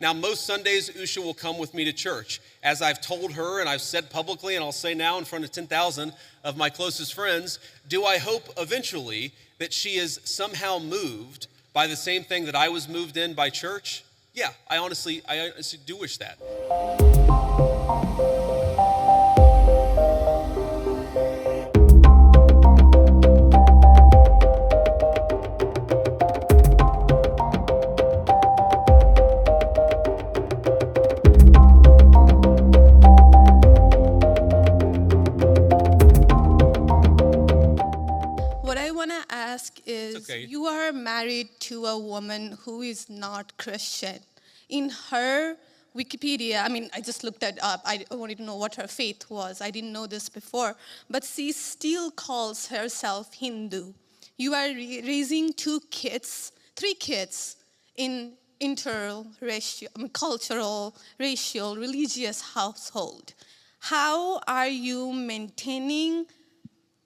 Now, most Sundays, Usha will come with me to church. As I've told her and I've said publicly, and I'll say now in front of 10,000 of my closest friends, do I hope eventually that she is somehow moved by the same thing that I was moved in by church? Yeah, I honestly do wish that. Okay. You are married to a woman who is not Christian. In her Wikipedia, I just looked that up. I wanted to know what her faith was. I didn't know this before. But she still calls herself Hindu. You are raising three kids in cultural, racial, religious household. How are you maintaining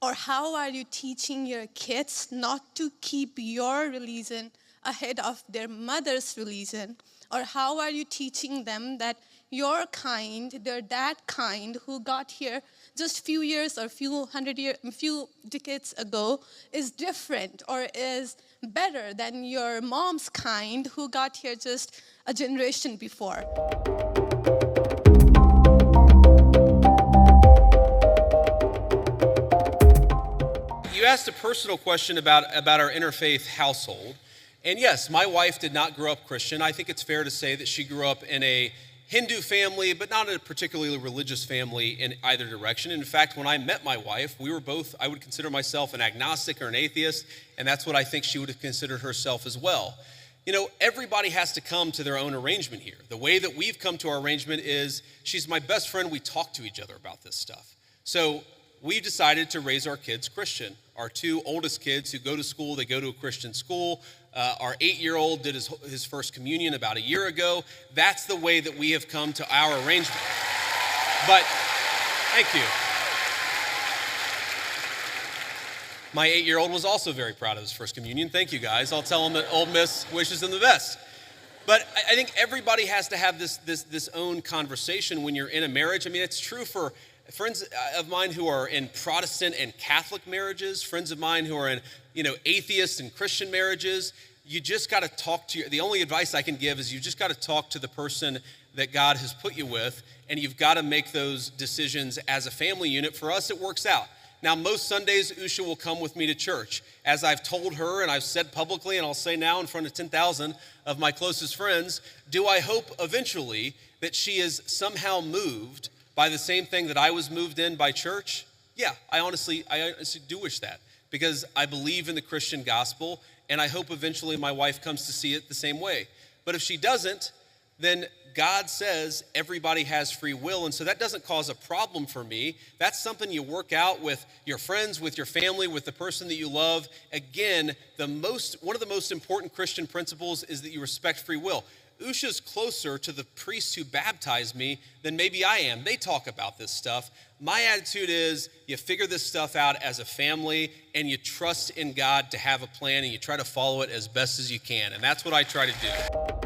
or how are you teaching your kids not to keep your religion ahead of their mother's religion? Or how are you teaching them that your kind, they're that kind who got here just few years or few decades ago is different or is better than your mom's kind who got here just a generation before? You asked a personal question about our interfaith household. And yes, my wife did not grow up Christian. I think it's fair to say that she grew up in a Hindu family, but not a particularly religious family in either direction. In fact, when I met my wife, we were both, I would consider myself an agnostic or an atheist, and that's what I think she would have considered herself as well. You know, everybody has to come to their own arrangement here. The way that we've come to our arrangement is she's my best friend. We talk to each other about this stuff. So we decided to raise our kids Christian. Our two oldest kids who go to school, they go to a Christian school. Our 8-year-old did his first communion about a year ago. That's the way that we have come to our arrangement. But, thank you. My 8-year-old was also very proud of his first communion. Thank you, guys. I'll tell him that Old Miss wishes him the best. But I think everybody has to have this own conversation when you're in a marriage. I mean, it's true for friends of mine who are in Protestant and Catholic marriages, friends of mine who are in, atheist and Christian marriages. You just got to talk to the only advice I can give is you just got to talk to the person that God has put you with, and you've got to make those decisions as a family unit. For us, it works out. Now, most Sundays, Usha will come with me to church. As I've told her and I've said publicly, and I'll say now in front of 10,000 of my closest friends, do I hope eventually that she is somehow moved by the same thing that I was moved in by church? Yeah, I honestly do wish that, because I believe in the Christian gospel, and I hope eventually my wife comes to see it the same way. But if she doesn't, then God says everybody has free will, and so that doesn't cause a problem for me. That's something you work out with your friends, with your family, with the person that you love. Again, one of the most important Christian principles is that you respect free will. Usha's closer to the priests who baptized me than maybe I am. They talk about this stuff. My attitude is you figure this stuff out as a family and you trust in God to have a plan and you try to follow it as best as you can. And that's what I try to do.